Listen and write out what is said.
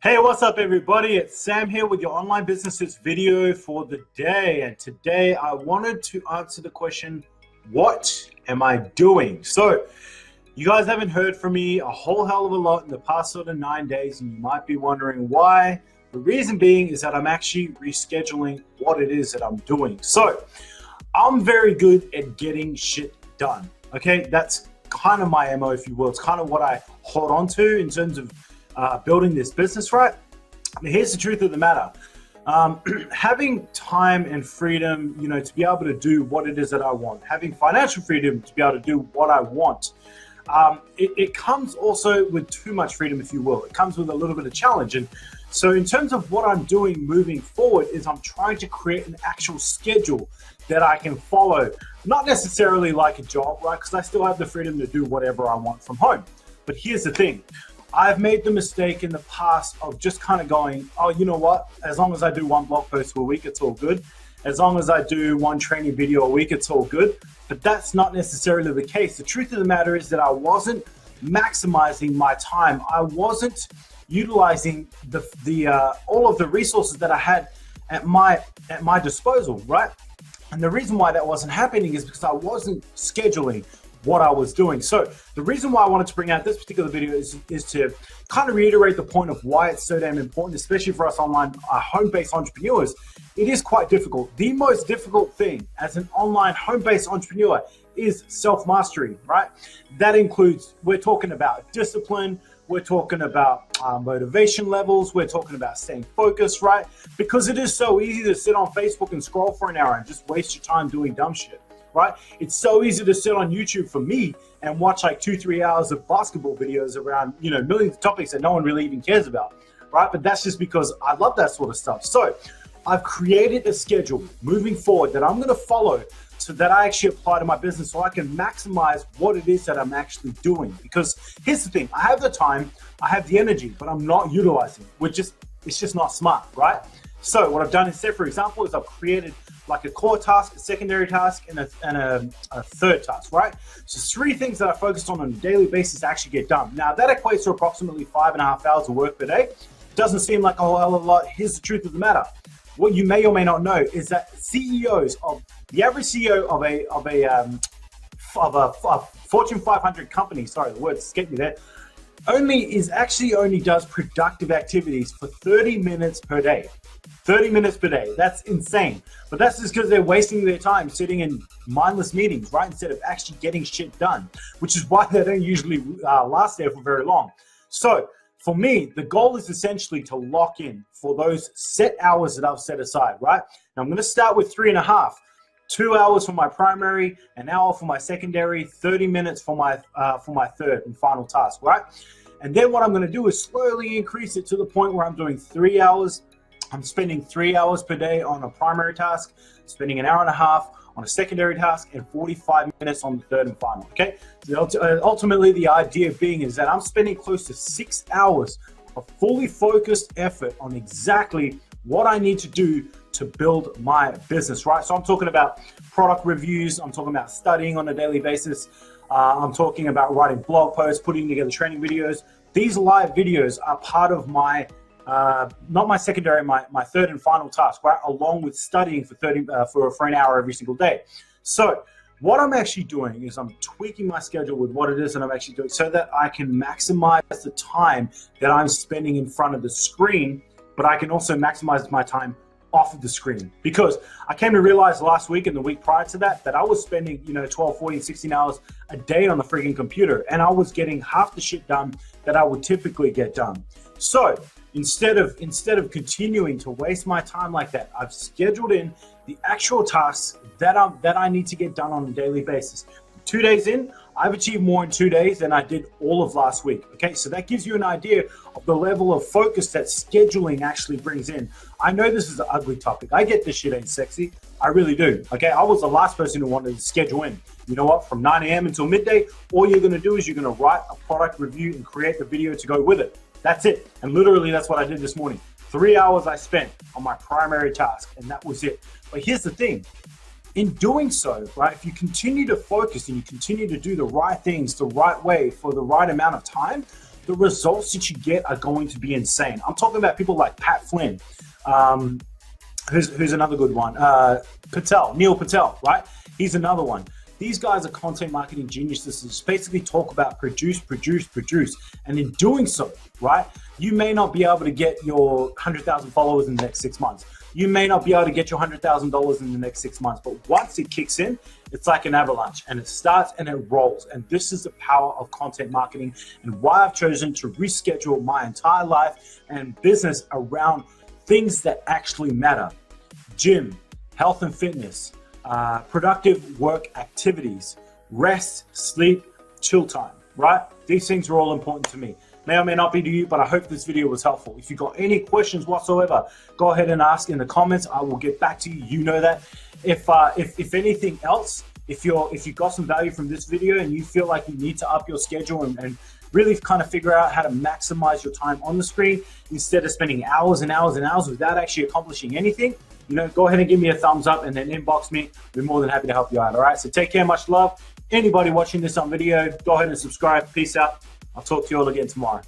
Hey, what's up everybody? It's Sam here with your online businesses video for the day. And today I wanted to answer the question, what am I doing? So you guys haven't heard from me a whole hell of a lot in the past sort of 9 days, and you might be wondering why. The reason being is that I'm actually rescheduling what it is that I'm doing. So I'm very good at getting shit done. Okay, that's kind of my MO, if you will. It's kind of what I hold on to in terms of building this business, right? But here's the truth of the matter. Having time and freedom, to be able to do what it is that I want, having financial freedom to be able to do what I want, it comes also with too much freedom, if you will. It comes with a little bit of challenge. And so in terms of what I'm doing moving forward is I'm trying to create an actual schedule that I can follow, not necessarily like a job, right? Because I still have the freedom to do whatever I want from home. But here's the thing. I've made the mistake in the past of just kind of going, oh, you know what? As long as I do one blog post a week, it's all good. As long as I do one training video a week, it's all good. But that's not necessarily the case. The truth of the matter is that I wasn't maximizing my time. I wasn't utilizing all of the resources that I had at my disposal, right? And the reason why that wasn't happening is because I wasn't scheduling what I was doing. So the reason why I wanted to bring out this particular video is to kind of reiterate the point of why it's so damn important, especially for us online home-based entrepreneurs. It is quite difficult. The most difficult thing as an online home-based entrepreneur is self-mastery, right? That includes, we're talking about discipline, we're talking about motivation levels, we're talking about staying focused, right? Because it is so easy to sit on Facebook and scroll for an hour and just waste your time doing dumb shit. Right? It's so easy to sit on YouTube for me and watch like 2-3 hours of basketball videos around, millions of topics that no one really even cares about, right? But that's just because I love that sort of stuff. So I've created a schedule moving forward that I'm going to follow so that I actually apply to my business so I can maximize what it is that I'm actually doing. Because here's the thing, I have the time, I have the energy, but I'm not utilizing it. It's just not smart, right? So what I've done instead, for example, is I've created like a core task, a secondary task, and a third task, right? So 3 things that I focused on a daily basis to actually get done. Now that equates to approximately 5.5 hours of work per day. Doesn't seem like a whole hell of a lot. Here's the truth of the matter. What you may or may not know is that the average CEO of a Fortune 500 company, sorry, the word escaped me there, only does productive activities for 30 minutes per day. 30 minutes per day. That's insane. But that's just because they're wasting their time sitting in mindless meetings, right? Instead of actually getting shit done, which is why they don't usually last there for very long. So for me, the goal is essentially to lock in for those set hours that I've set aside, right? Now I'm going to start with 3.5. 2 hours for my primary, an hour for my secondary, 30 minutes for my third and final task, right? And then what I'm going to do is slowly increase it to the point where I'm doing 3 hours. I'm spending 3 hours per day on a primary task, spending an hour and a half on a secondary task, and 45 minutes on the third and final, okay? So ultimately, the idea being is that I'm spending close to 6 hours of fully focused effort on exactly what I need to do to build my business, right? So I'm talking about product reviews, I'm talking about studying on a daily basis, I'm talking about writing blog posts, putting together training videos. These live videos are part of my not my secondary, my third and final task, right? Along with studying for an hour every single day. So what I'm actually doing is I'm tweaking my schedule with what it is that I'm actually doing so that I can maximize the time that I'm spending in front of the screen, but I can also maximize my time off of the screen. Because I came to realize last week and the week prior to that I was spending 12, 14, 16 hours a day on the freaking computer, and I was getting half the shit done that I would typically get done. So instead of continuing to waste my time like that, I've scheduled in the actual tasks that I need to get done on a daily basis. 2 days in, I've achieved more in 2 days than I did all of last week. Okay, so that gives you an idea of the level of focus that scheduling actually brings in. I know this is an ugly topic. I get this shit ain't sexy. I really do. Okay, I was the last person who wanted to schedule in. You know what? From 9 a.m. until midday, all you're going to do is you're going to write a product review and create the video to go with it. That's it. And literally, that's what I did this morning. 3 hours I spent on my primary task, and that was it. But here's the thing. In doing so, right, if you continue to focus and you continue to do the right things the right way for the right amount of time, the results that you get are going to be insane. I'm talking about people like Pat Flynn, who's another good one, Neil Patel, right? He's another one. These guys are content marketing geniuses. Just basically talk about produce. And in doing so, right, you may not be able to get your 100,000 followers in the next 6 months. You may not be able to get your $100,000 in the next 6 months, but once it kicks in, it's like an avalanche, and it starts and it rolls. And this is the power of content marketing, and why I've chosen to reschedule my entire life and business around things that actually matter. Gym, health and fitness, productive work activities, rest, sleep, chill time, right? These things are all important to me. May or may not be to you, but I hope this video was helpful. If you've got any questions whatsoever, go ahead and ask in the comments. I will get back to you. You know that. If anything else, if you got some value from this video and you feel like you need to up your schedule and really kind of figure out how to maximize your time on the screen instead of spending hours and hours and hours without actually accomplishing anything, go ahead and give me a thumbs up and then inbox me. We're more than happy to help you out. All right. So take care. Much love. Anybody watching this on video, go ahead and subscribe. Peace out. I'll talk to you all again tomorrow.